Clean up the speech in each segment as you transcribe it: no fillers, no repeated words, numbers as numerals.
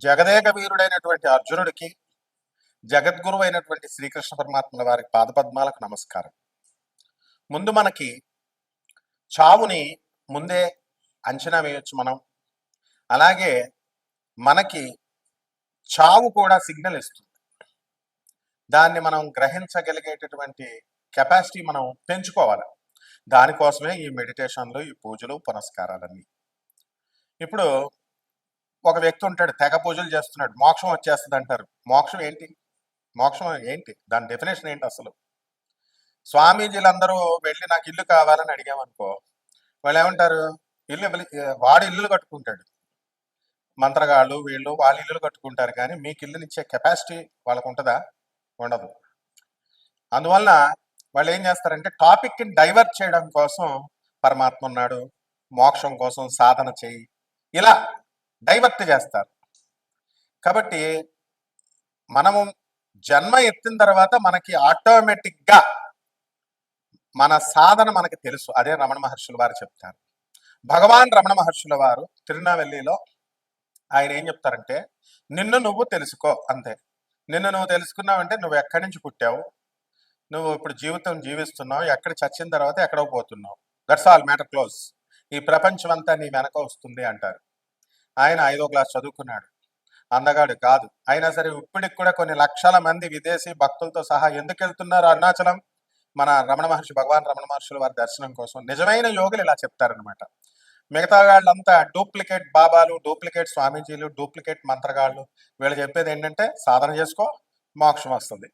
జగదేక వీరుడైనటువంటి అర్జునుడికి జగద్గురువు అయినటువంటి శ్రీకృష్ణ పరమాత్మల వారి పాదపద్మాలకు నమస్కారం. ముందు మనకి చావుని ముందే అంచనా వేయొచ్చు మనం. అలాగే మనకి చావు కూడా సిగ్నల్ ఇస్తుంది. దాన్ని మనం గ్రహించగలిగేటటువంటి కెపాసిటీ మనం పెంచుకోవాలి. దానికోసమే ఈ మెడిటేషన్లు, ఈ పూజలు, పునస్కారాలన్నీ. ఇప్పుడు ఒక వ్యక్తి ఉంటాడు, తెగ పూజలు చేస్తున్నాడు, మోక్షం వచ్చేస్తుంది అంటారు. మోక్షం ఏంటి? మోక్షం ఏంటి? దాని డెఫినేషన్ ఏంటి అసలు? స్వామీజీలందరూ వెళ్ళి నాకు ఇల్లు కావాలని అడిగామనుకో, వాళ్ళు ఏమంటారు? వాడు ఇల్లులు కట్టుకుంటాడు. మంత్రగాళ్ళు వీళ్ళు వాళ్ళ ఇల్లులు కట్టుకుంటారు, కానీ మీకు ఇల్లునిచ్చే కెపాసిటీ వాళ్ళకు ఉంటుందా? ఉండదు. అందువల్ల వాళ్ళు ఏం చేస్తారంటే టాపిక్ని డైవర్ట్ చేయడం కోసం పరమాత్మ ఉన్నాడు, మోక్షం కోసం సాధన చేయి, ఇలా డైవర్ట్ చేస్తారు. కాబట్టి మనము జన్మ ఎత్తిన తర్వాత మనకి ఆటోమేటిక్గా మన సాధన మనకి తెలుసు. అదే రమణ మహర్షుల వారు చెప్తారు. భగవాన్ రమణ మహర్షుల వారు తిరునావెల్లిలో ఆయన ఏం చెప్తారంటే, నిన్ను నువ్వు తెలుసుకో అంతే. నిన్ను నువ్వు తెలుసుకున్నావంటే నువ్వు ఎక్కడి నుంచి పుట్టావు, నువ్వు ఇప్పుడు జీవితం జీవిస్తున్నావు, ఎక్కడ చచ్చిన తర్వాత ఎక్కడో పోతున్నావు, దట్స్ ఆల్, మ్యాటర్ క్లోజ్. ఈ ప్రపంచం అంతా నీ వెనక వస్తుంది అంటారు. ఆయన 5వ క్లాస్ చదువుకున్నాడు, అందగాడు కాదు. అయినా సరే ఇప్పటికి కూడా కొన్ని లక్షల మంది విదేశీ భక్తులతో సహా ఎందుకు వెళ్తున్నారు అరుణాచలం? మన రమణ మహర్షి, భగవాన్ రమణ మహర్షుల వారి దర్శనం కోసం. నిజమైన యోగులు ఇలా చెప్తారనమాట. మిగతా వాళ్ళంతా డూప్లికేట్ బాబాలు, డూప్లికేట్ స్వామీజీలు, డూప్లికేట్ మంత్రగాళ్ళు. వీళ్ళు చెప్పేది ఏంటంటే సాధన చేసుకో, మోక్షం వస్తుంది.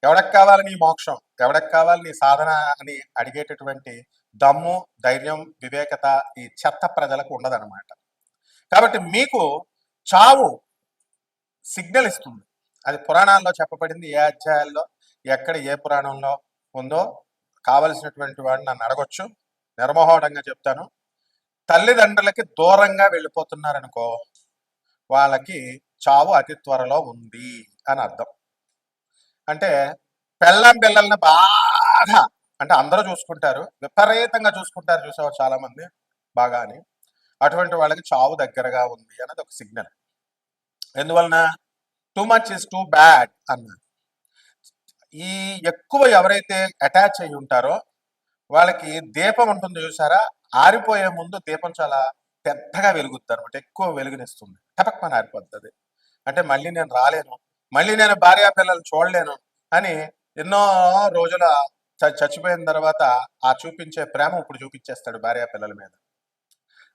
ఎవడకి కావాలి నీ మోక్షం? ఎవడకి కావాలి నీ సాధన అని అడిగేటటువంటి దమ్ము, ధైర్యం, వివేకత ఈ చెత్త ప్రజలకు ఉండదన్నమాట. కాబట్టి మీకు చావు సిగ్నల్ ఇస్తుంది. అది పురాణాల్లో చెప్పబడింది. ఏ అధ్యాయాల్లో, ఎక్కడ, ఏ పురాణంలో ఉందో కావలసినటువంటి వాడిని నన్ను అడగొచ్చు, నిర్మోహటంగా చెప్తాను. తల్లిదండ్రులకి దూరంగా వెళ్ళిపోతున్నారనుకో, వాళ్ళకి చావు అతి త్వరలో ఉంది అని అర్థం. అంటే పెళ్ళం పిల్లల్ని బాగా, అంటే అందరూ చూసుకుంటారు, విపరీతంగా చూసుకుంటారు, చూసావు చాలా మంది బాగా అని. అటువంటి వాళ్ళకి చావు దగ్గరగా ఉంది అన్నది ఒక సిగ్నల్. ఎందువలన? Too much is too bad అన్నారు. ఈ ఎక్కువ ఎవరైతే అటాచ్ అయి ఉంటారో వాళ్ళకి దీపం ఉంటుంది చూసారా, ఆరిపోయే ముందు దీపం చాలా పెద్దగా వెలుగుతుంది అనమాట, ఎక్కువ వెలుగునిస్తుంది, టపక్మని ఆరిపోతుంది. అంటే మళ్ళీ నేను రాలేను, మళ్ళీ నేను భార్యా పిల్లలు చూడలేను అని ఎన్నో రోజుల చచ్చిపోయిన తర్వాత ఆ చూపించే ప్రేమ ఇప్పుడు చూపించేస్తాడు భార్యా పిల్లల మీద.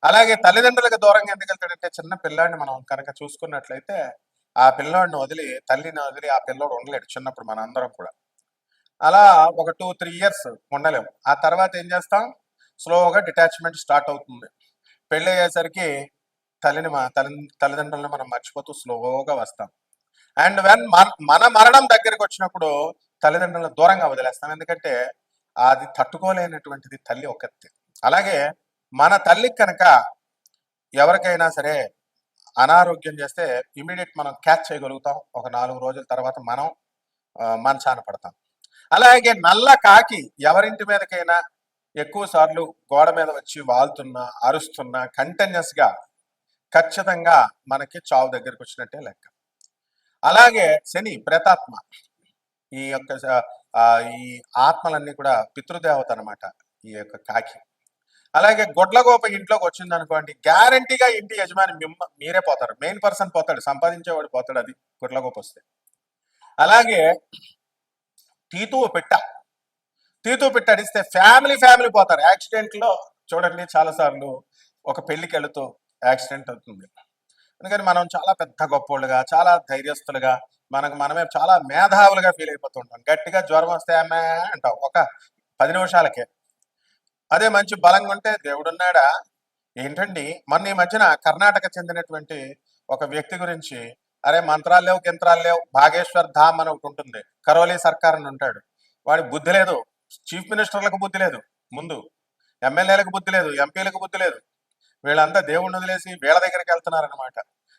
అలాగే తల్లిదండ్రులకు దూరంగా ఎందుకు వెళ్తాడంటే, చిన్న పిల్లాడిని మనం కనుక చూసుకున్నట్లయితే ఆ పిల్లోడిని వదిలి, తల్లిని వదిలి ఆ పిల్లోడు ఉండలేడు చిన్నప్పుడు. మన అందరం కూడా అలా ఒక 2-3 ఇయర్స్ ఉండలేము. ఆ తర్వాత ఏం చేస్తాం? స్లోగా డిటాచ్మెంట్ స్టార్ట్ అవుతుంది. పెళ్ళి అయ్యేసరికి తల్లిదండ్రులను మనం మర్చిపోతూ స్లోగా వస్తాం. అండ్ వెన్ మన మరణం దగ్గరికి వచ్చినప్పుడు తల్లిదండ్రులను దూరంగా వదిలేస్తాం. ఎందుకంటే అది తట్టుకోలేనటువంటిది తల్లి ఒక్కతే. అలాగే మన తల్లి కనుక ఎవరికైనా సరే అనారోగ్యం చేస్తే ఇమీడియట్ మనం క్యాచ్ చేయగలుగుతాం. ఒక 4 రోజుల తర్వాత మనం మంచాన పడతాం. అలాగే నల్ల కాకి ఎవరింటి మీదకైనా ఎక్కువ సార్లు గోడ మీద వచ్చి వాళ్తున్నా, అరుస్తున్నా, కంటిన్యూస్గా, ఖచ్చితంగా మనకి చావు దగ్గరికి వచ్చినట్టే లెక్క. అలాగే శని ప్రేతాత్మ, ఈ యొక్క ఈ ఆత్మలన్నీ కూడా పితృదేవత అనమాట ఈ యొక్క కాకి. అలాగే గొడ్లగోప ఇంట్లోకి వచ్చింది అనుకోండి, గ్యారంటీగా ఇంటి యజమాని మీరే పోతారు, మెయిన్ పర్సన్ పోతాడు, సంపాదించేవాడు పోతాడు. అది గొడ్లగోప వస్తే. అలాగే తీతువు పిట్ట అడిస్తే ఫ్యామిలీ పోతారు. యాక్సిడెంట్లో చూడండి, చాలాసార్లు ఒక పెళ్లికి వెళుతూ యాక్సిడెంట్ అవుతుంది. అందుకని మనం చాలా పెద్ద గొప్పోళ్ళుగా, చాలా ధైర్యస్తులుగా, మనమే చాలా మేధావులుగా ఫీల్ అయిపోతుంటాం. గట్టిగా జ్వరం వస్తే అమ్మే అంటాం ఒక 10 నిమిషాలకే. అదే మంచి బలంగా ఉంటే దేవుడున్నాడా ఏంటండి. మొన్న ఈ మధ్యన కర్ణాటక చెందినటువంటి ఒక వ్యక్తి గురించి, అరే మంత్రాలు లేవు, గింత్రాలు లేవు, భాగేశ్వర్ ధామ్ అని ఒకటి ఉంటుంది, కరోలీ సర్కార్ అని ఉంటాడు. వాడికి బుద్ధి లేదు, చీఫ్ మినిస్టర్లకు బుద్ధి లేదు, ముందు ఎమ్మెల్యేలకు బుద్ధి లేదు, ఎంపీలకు బుద్ధి లేదు. వీళ్ళంతా దేవుడిని వదిలేసి వీళ్ళ దగ్గరికి వెళ్తున్నారనమాట.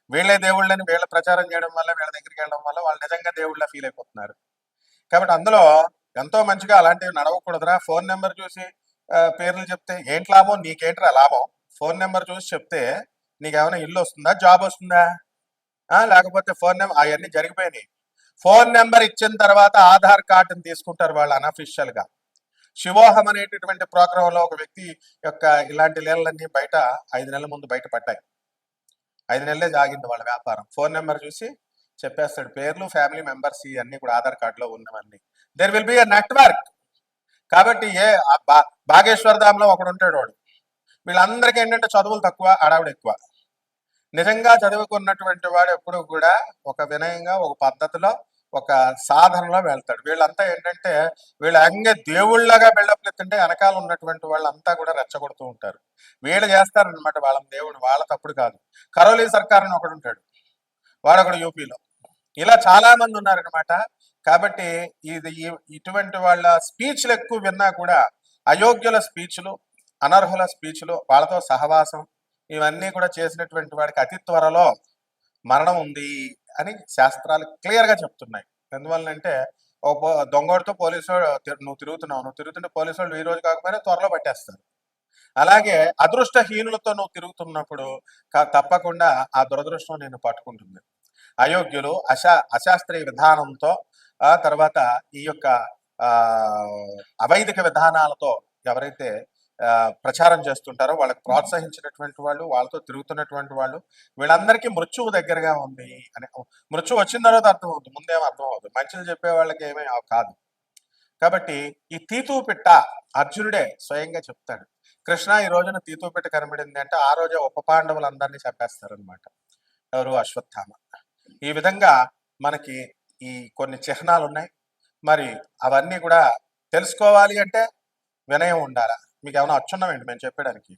వీళ్ళే దేవుళ్ళని వీళ్ళ ప్రచారం చేయడం వల్ల, వీళ్ళ దగ్గరికి వెళ్ళడం వల్ల వాళ్ళు నిజంగా దేవుళ్ళ ఫీల్ అయిపోతున్నారు. కాబట్టి అందులో ఎంతో మంచిగా అలాంటివి నడవకూడదురా. ఫోన్ నెంబర్ చూసి పేర్లు చెప్తే ఏంటి లాభం? నీకేంట్రా లాభం? ఫోన్ నెంబర్ చూసి చెప్తే నీకేమైనా ఇల్లు వస్తుందా, జాబ్ వస్తుందా? లేకపోతే ఫోన్ నెంబర్ అవన్నీ జరిగిపోయినాయి. ఫోన్ నెంబర్ ఇచ్చిన తర్వాత ఆధార్ కార్డుని తీసుకుంటారు వాళ్ళు అనఫిషియల్ గా. శివోహం అనేటటువంటి ప్రోగ్రామ్ లో ఒక వ్యక్తి యొక్క ఇలాంటి లీలలన్నీ బయట 5 నెలల ముందు బయట పడ్డాయి. 5 నెలలే జాగింది వాళ్ళ వ్యాపారం. ఫోన్ నెంబర్ చూసి చెప్పేస్తాడు, పేర్లు, ఫ్యామిలీ మెంబర్స్ ఇవన్నీ కూడా ఆధార్ కార్డులో ఉన్నవన్నీ. There will be a network. కాబట్టి బాగేశ్వర్ ధామ్ లో ఒకడు ఉంటాడు వాడు. వీళ్ళందరికీ ఏంటంటే చదువులు తక్కువ, అడావిడ ఎక్కువ. నిజంగా చదువుకున్నటువంటి వాడు ఎప్పుడు కూడా ఒక వినయంగా, ఒక పద్ధతిలో, ఒక సాధనలో వెళ్తాడు. వీళ్ళంతా ఏంటంటే వీళ్ళు అంగే దేవుళ్ళగా బిల్డప్ ఎత్తుంటే వెనకాల ఉన్నటువంటి వాళ్ళంతా కూడా రెచ్చగొడుతూ ఉంటారు. వీళ్ళు చేస్తారనమాట వాళ్ళని దేవుడు. వాళ్ళ తప్పుడు కాదు. కరోలీ సర్కార్ అని ఒకడు ఉంటాడు, వాడొకడు యూపీలో. ఇలా చాలా మంది ఉన్నారనమాట. కాబట్టి ఇటువంటి వాళ్ళ స్పీచ్లు ఎక్కువ విన్నా కూడా అయోగ్యుల స్పీచ్లు, అనర్హుల స్పీచ్లు, వాళ్ళతో సహవాసం ఇవన్నీ కూడా చేసినటువంటి వాడికి అతి త్వరలో మరణం ఉంది అని శాస్త్రాలు క్లియర్గా చెప్తున్నాయి. ఎందువల్లంటే దొంగోడితో పోలీసు నువ్వు తిరుగుతుంటే పోలీసు వాళ్ళు ఈ రోజు కాకపోయినా త్వరలో పట్టేస్తారు. అలాగే అదృష్టహీనులతో నువ్వు తిరుగుతున్నప్పుడు తప్పకుండా ఆ దురదృష్టం నేను పట్టుకుంటుంది. అయోగ్యులు, అశాస్త్రీయ విధానంతో, తర్వాత ఈ యొక్క అవైదిక విధానాలతో ఎవరైతే ప్రచారం చేస్తుంటారో వాళ్ళకి ప్రోత్సహించినటువంటి వాళ్ళు, వాళ్ళతో తిరుగుతున్నటువంటి వాళ్ళు, వీళ్ళందరికీ మృత్యువు దగ్గరగా ఉంది అని. మృత్యు వచ్చిన తర్వాత అర్థమవుతుంది, ముందేమో అర్థం అవుతుంది. మంచిలు చెప్పే వాళ్ళకి ఏమీ కాదు. కాబట్టి ఈ తీతూ పిట్ట అర్జునుడే స్వయంగా చెప్తాడు, కృష్ణ ఈ రోజున తీతూ పిట్ట కనబడింది అంటే ఆ రోజే ఉప పాండవులందరినీ చంపేస్తారనమాట. ఎవరు? అశ్వత్థామ. ఈ విధంగా మనకి ఈ కొన్ని చిహ్నాలు ఉన్నాయి. మరి అవన్నీ కూడా తెలుసుకోవాలి అంటే వినయం ఉండాలి. మీకు ఏమైనా అచ్చున్నామండి మేము చెప్పడానికి?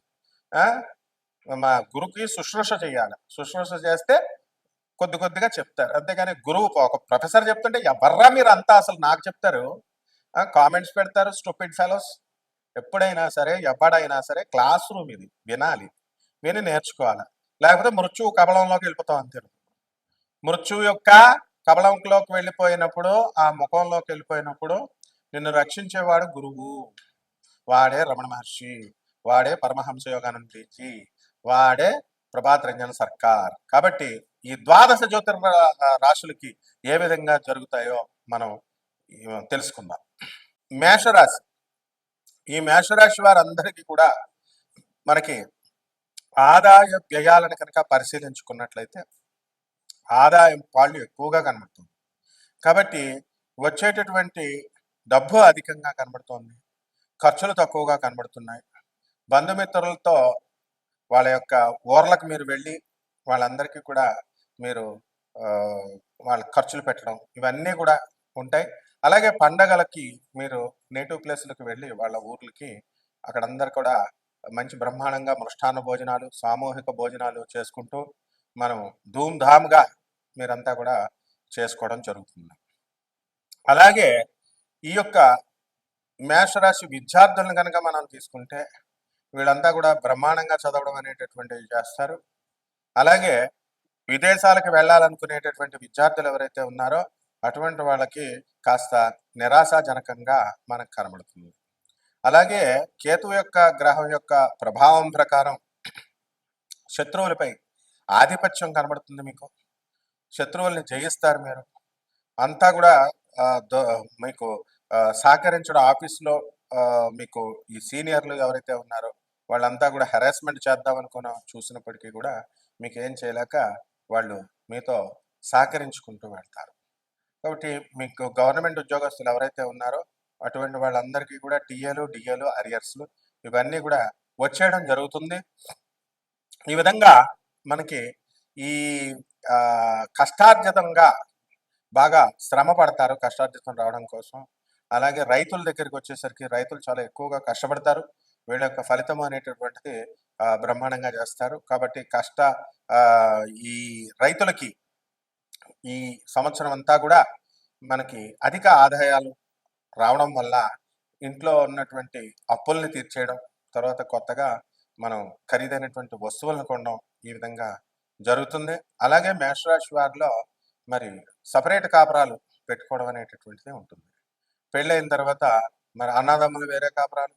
మా గురువుకి శుశ్రూష చేయాలి. శుశ్రూష చేస్తే కొద్దిగా చెప్తారు. అంతేగాని గురువు ఒక ప్రొఫెసర్ చెప్తుంటే ఎవర్రా మీరు అంతా అసలు నాకు చెప్తారు, కామెంట్స్ పెడతారు. Stupid fellows. ఎప్పుడైనా సరే, ఎవడైనా సరే క్లాస్ రూమ్ ఇది, వినాలి, విని నేర్చుకోవాలి. లేకపోతే మృత్యువు కబళంలోకి వెళ్ళిపోతాం అంతే. మృత్యువు యొక్క కబళంలోకి వెళ్ళిపోయినప్పుడు, ఆ ముఖంలోకి వెళ్ళిపోయినప్పుడు నిన్ను రక్షించేవాడు గురువు. వాడే రమణ మహర్షి, వాడే పరమహంస యోగానందజీ, వాడే ప్రభాత్ రంజన్ సర్కార్. కాబట్టి ఈ ద్వాదశ జ్యోతిర్మ రాశులకి ఏ విధంగా జరుగుతాయో మనం తెలుసుకుందాం. మేషరాశి. ఈ మేషరాశి వారందరికీ కూడా మనకి ఆదాయ వ్యయాలను కనుక పరిశీలించుకున్నట్లయితే ఆదాయం వాళ్ళు ఎక్కువగా కనబడుతుంది. కాబట్టి వచ్చేటటువంటి డబ్బు అధికంగా కనబడుతోంది, ఖర్చులు తక్కువగా కనబడుతున్నాయి. బంధుమిత్రులతో వాళ్ళ యొక్క ఊర్లకు మీరు వెళ్ళి వాళ్ళందరికీ కూడా మీరు వాళ్ళ ఖర్చులు పెట్టడం ఇవన్నీ కూడా ఉంటాయి. అలాగే పండగలకి మీరు నేటివ్ ప్లేస్లకు వెళ్ళి వాళ్ళ ఊర్లకి అక్కడందరూ కూడా మంచి బ్రహ్మాండంగా మృష్టాన్న భోజనాలు, సామూహిక భోజనాలు చేసుకుంటూ మనం ధూమ్ధామ్గా మీరంతా కూడా చేసుకోవడం జరుగుతుంది. అలాగే ఈ యొక్క మేషరాశి విద్యార్థులను కనుక మనం తీసుకుంటే వీళ్ళంతా కూడా బ్రహ్మాండంగా చదవడం అనేటటువంటివి చేస్తారు. అలాగే విదేశాలకు వెళ్ళాలనుకునేటటువంటి విద్యార్థులు ఎవరైతే ఉన్నారో అటువంటి వాళ్ళకి కాస్త నిరాశాజనకంగా మనకు కనబడుతుంది. అలాగే కేతు యొక్క గ్రహం యొక్క ప్రభావం ప్రకారం శత్రువులపై ఆధిపత్యం కనబడుతుంది. మీకు శత్రువుల్ని జయిస్తారు. మీరు అంతా కూడా మీకు సహకరించడం, ఆఫీస్లో మీకు ఈ సీనియర్లు ఎవరైతే ఉన్నారో వాళ్ళంతా కూడా హెరాస్మెంట్ చేద్దాం అనుకున్న చూసినప్పటికీ కూడా మీకు ఏం చేయలేక వాళ్ళు మీతో సహకరించుకుంటూ వెళ్తారు. కాబట్టి మీకు గవర్నమెంట్ ఉద్యోగస్తులు ఎవరైతే ఉన్నారో అటువంటి వాళ్ళందరికీ కూడా టీఏలు, డిఏలు, అరియర్స్లు ఇవన్నీ కూడా వచ్చేయడం జరుగుతుంది. ఈ విధంగా మనకి ఈ కష్టార్జితంగా బాగా శ్రమ పడతారు కష్టార్జితం రావడం కోసం. అలాగే రైతుల దగ్గరికి వచ్చేసరికి రైతులు చాలా ఎక్కువగా కష్టపడతారు. వీళ్ళ యొక్క ఫలితం అనేటటువంటిది బ్రహ్మాండంగా చేస్తారు. కాబట్టి ఈ రైతులకి ఈ సంవత్సరం అంతా కూడా మనకి అధిక ఆదాయాలు రావడం వల్ల ఇంట్లో ఉన్నటువంటి అప్పుల్ని తీర్చేయడం, తర్వాత కొత్తగా మనం ఖరీదైనటువంటి వస్తువులను కొనడం ఈ విధంగా జరుగుతుంది. అలాగే మేషరాశి వారిలో మరి సపరేట్ కాపురాలు పెట్టుకోవడం అనేటటువంటిది ఉంటుంది. పెళ్ళైన తర్వాత మరి అన్నదమ్ములు వేరే కాపురాలు,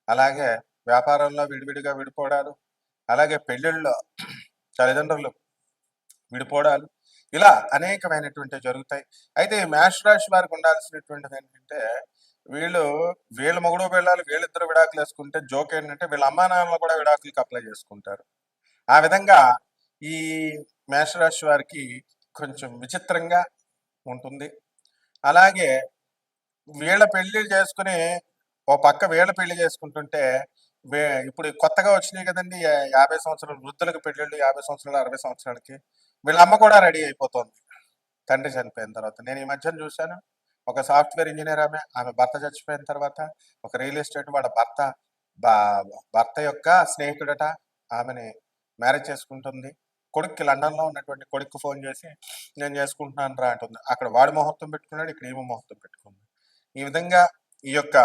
అలాగే వ్యాపారంలో విడివిడిగా విడిపోవడాలు, అలాగే పెళ్ళిళ్ళలో తల్లిదండ్రులు విడిపోవడాలు, ఇలా అనేకమైనటువంటి జరుగుతాయి. అయితే ఈ మేష రాశి వారికి ఉండాల్సినటువంటిది ఏంటంటే, వీళ్ళు వీళ్ళ మొగుడు పెళ్ళాలు వీళ్ళిద్దరు విడాకులు వేసుకుంటే జోక్ ఏంటంటే వీళ్ళ అమ్మా నాన్నలు కూడా విడాకులకి అప్లై చేసుకుంటారు. ఆ విధంగా ఈ మేషరాశి వారికి కొంచెం విచిత్రంగా ఉంటుంది. అలాగే వీళ్ళ పెళ్లి చేసుకుని ఓ పక్క వీళ్ళ పెళ్లి చేసుకుంటుంటే ఇప్పుడు కొత్తగా వచ్చినాయి కదండి 50 సంవత్సరాల వృద్ధులకు పెళ్ళిళ్ళు 50 సంవత్సరాలు 60 సంవత్సరాలకి వీళ్ళ అమ్మ కూడా రెడీ అయిపోతుంది తండ్రి చనిపోయిన తర్వాత. నేను ఈ మధ్యన చూశాను ఒక సాఫ్ట్వేర్ ఇంజనీర్ ఆమె భర్త చచ్చిపోయిన తర్వాత ఒక రియల్ ఎస్టేట్ వాళ్ళ భర్త యొక్క స్నేహితుడట ఆమెని మ్యారేజ్ చేసుకుంటుంది. కొడుక్కి లండన్లో ఉన్నటువంటి కొడుకు ఫోన్ చేసి నేను చేసుకుంటున్నాను రా అంటుంది. అక్కడ వాడి ముహూర్తం పెట్టుకున్నాడు, ఇక్కడ ఈమె ముహూర్తం పెట్టుకుంది. ఈ విధంగా ఈ యొక్క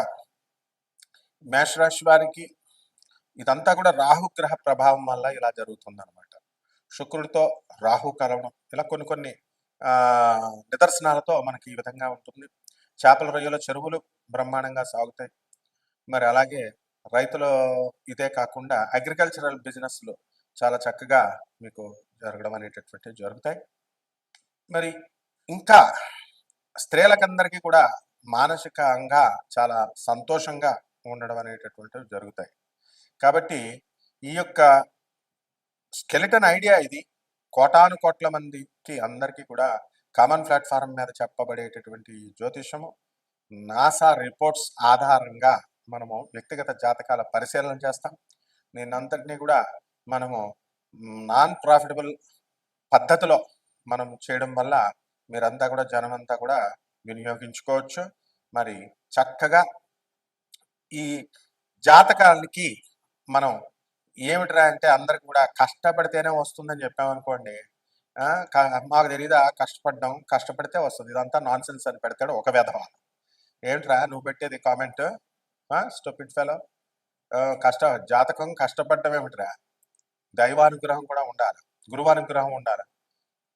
మేషరాశి వారికి ఇదంతా కూడా రాహుగ్రహ ప్రభావం వల్ల ఇలా జరుగుతుంది అనమాట. శుక్రుడితో రాహు కలవడం ఇలా కొన్ని కొన్ని నిదర్శనాలతో మనకి ఈ విధంగా ఉంటుంది. చేపల రొయ్యల చెరువులు బ్రహ్మాండంగా సాగుతాయి. మరి అలాగే రైతులు ఇదే కాకుండా అగ్రికల్చరల్ బిజినెస్లు చాలా చక్కగా మీకు జరగడం అనేటటువంటివి జరుగుతాయి. మరి ఇంకా స్త్రీలకందరికీ కూడా మానసికంగా చాలా సంతోషంగా ఉండడం అనేటటువంటివి జరుగుతాయి. కాబట్టి ఈ యొక్క స్కెలిటన్ ఐడియా ఇది కోటాను కోట్ల మందికి అందరికీ కూడా కామన్ ప్లాట్ఫారం మీద చెప్పబడేటటువంటి జ్యోతిషము నాసా రిపోర్ట్స్ ఆధారంగా మనము వ్యక్తిగత జాతకాల పరిశీలన చేస్తాం. దీన్నంతటినీ కూడా మనము నాన్ ప్రాఫిటబుల్ పద్ధతిలో మనం చేయడం వల్ల మీరంతా కూడా జనమంతా కూడా వినియోగించుకోవచ్చు. మరి చక్కగా ఈ జాతకాలకి మనం ఏమిట్రా అంటే అందరికి కూడా కష్టపడితేనే వస్తుందని చెప్పామనుకోండి, మాకు తెలీదా కష్టపడ్డాం, కష్టపడితే వస్తుంది, ఇదంతా నాన్ సెన్స్ అని పెడతాడు ఒక విధవ. ఏమిట్రా నువ్వు పెట్టేది కామెంట్, స్టూపిడ్ ఫెలో, జాతకం కష్టపడడం ఏమిట్రా, దైవానుగ్రహం కూడా ఉండాలి, గురువానుగ్రహం ఉండాలి.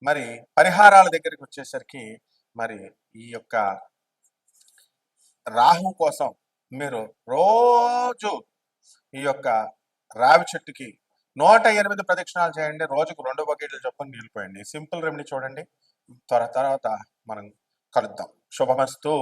మరి పరిహారాల దగ్గరికి వచ్చేసరికి మరి ఈ యొక్క రాహు కోసం మీరు రోజు ఈ యొక్క రావి చెట్టుకి 108 ప్రదక్షిణాలు చేయండి. రోజుకు 2 బకెట్లు చొప్పున నీళ్ళు పోయండి. సింపుల్ రెమెడీ చూడండి. తర్వాత మనం కలుద్దాం. శుభమస్తు.